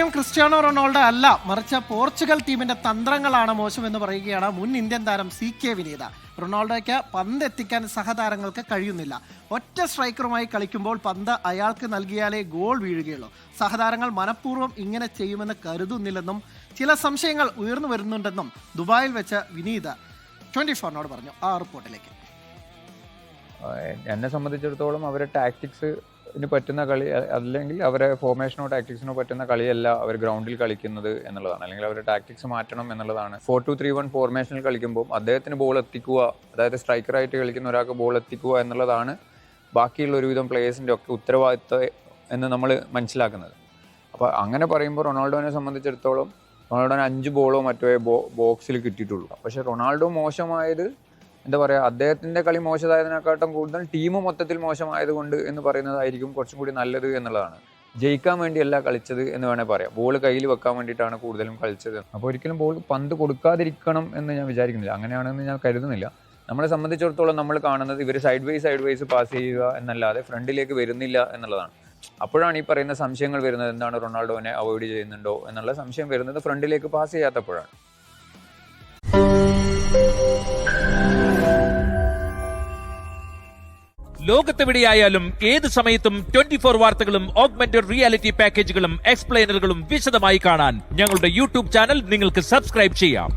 വിഷയം Cristiano Ronaldo അല്ല, മറിച്ച് പോർച്ചുഗൽ ടീമിന്റെ തന്ത്രങ്ങളാണ് മോശമെന്ന് പറയുകയാണ് മുൻ ഇന്ത്യൻ താരം CK വിനീത. റൊണാൾഡോയ്ക്ക് പന്ത് എത്തിക്കാൻ സഹതാരങ്ങൾക്ക് കഴിയുന്നില്ല. ഒറ്റ സ്ട്രൈക്കറുമായി കളിക്കുമ്പോൾ പന്ത് അയാൾക്ക് നൽകിയാലേ ഗോൾ വീഴുകയുള്ളൂ. സഹതാരങ്ങൾ മനഃപൂർവ്വം ഇങ്ങനെ ചെയ്യുമെന്ന് കരുതുന്നില്ലെന്നും ചില സംശയങ്ങൾ ഉയർന്നു വരുന്നുണ്ടെന്നും ദുബായിൽ വെച്ച് വിനീത 24 പറഞ്ഞു. ആ റിപ്പോർട്ടിലേക്ക്. എന്നെ സംബന്ധിച്ചിടത്തോളം അവരെ ടാക്ടിക്സിന് പറ്റുന്ന കളി അല്ലെങ്കിൽ അവരെ ഫോർമേഷനോ ടാക്ടിക്സിനോ പറ്റുന്ന കളിയല്ല അവർ ഗ്രൗണ്ടിൽ കളിക്കുന്നത് എന്നുള്ളതാണ്. അല്ലെങ്കിൽ അവരുടെ ടാക്ടിക്സ് മാറ്റണം എന്നുള്ളതാണ്. 4-2-3-1 ഫോർമേഷനിൽ കളിക്കുമ്പോൾ അദ്ദേഹത്തിന് ബോൾ എത്തിക്കുക, അതായത് സ്ട്രൈക്കറായിട്ട് കളിക്കുന്ന ഒരാൾക്ക് ബോൾ എത്തിക്കുക എന്നുള്ളതാണ് ബാക്കിയുള്ള ഒരുവിധം പ്ലേയേഴ്സിൻ്റെ ഒക്കെ ഉത്തരവാദിത്വം എന്ന് നമ്മൾ മനസ്സിലാക്കുന്നത്. അപ്പോൾ അങ്ങനെ പറയുമ്പോൾ റൊണാൾഡോനെ സംബന്ധിച്ചിടത്തോളം റൊണാൾഡോന് 5 ബോളോ മറ്റോ ബോക്സിൽ കിട്ടിയിട്ടുള്ളൂ. പക്ഷേ റൊണാൾഡോ മോശമായത് എന്താ പറയുക, അദ്ദേഹത്തിൻ്റെ കളി മോശമായതിനെക്കാട്ടും കൂടുതൽ ടീം മൊത്തത്തിൽ മോശമായതുകൊണ്ട് എന്ന് പറയുന്നതായിരിക്കും കുറച്ചും കൂടി നല്ലത് എന്നുള്ളതാണ്. ജയിക്കാൻ വേണ്ടിയല്ല കളിച്ചത് എന്ന് വേണേൽ പറയാം. ബോൾ കയ്യിൽ വെക്കാൻ വേണ്ടിയിട്ടാണ് കൂടുതലും കളിച്ചത്. അപ്പോൾ ഒരിക്കലും പന്ത് കൊടുക്കാതിരിക്കണം എന്ന് ഞാൻ വിചാരിക്കുന്നില്ല, അങ്ങനെയാണെന്ന് ഞാൻ കരുതുന്നില്ല. നമ്മളെ സംബന്ധിച്ചിടത്തോളം നമ്മൾ കാണുന്നത് ഇവർ സൈഡ് വൈസ് പാസ് ചെയ്യുക എന്നല്ലാതെ ഫ്രണ്ടിലേക്ക് വരുന്നില്ല എന്നുള്ളതാണ്. അപ്പോഴാണ് ഈ പറയുന്ന സംശയങ്ങൾ വരുന്നത്. എന്താണ് റൊണാൾഡോനെ അവോയ്ഡ് ചെയ്യുന്നുണ്ടോ എന്നുള്ള സംശയം വരുന്നത് ഫ്രണ്ടിലേക്ക് പാസ് ചെയ്യാത്തപ്പോഴാണ്. ലോകത്തെവിടെയായാലും ഏത് സമയത്തും 24 വാർത്തകളും ഓഗ്മെന്റഡ് റിയാലിറ്റി പാക്കേജുകളും എക്സ്പ്ലെയിനറുകളും വിശദമായി കാണാൻ ഞങ്ങളുടെ യൂട്യൂബ് ചാനൽ നിങ്ങൾക്ക് സബ്സ്ക്രൈബ് ചെയ്യാം.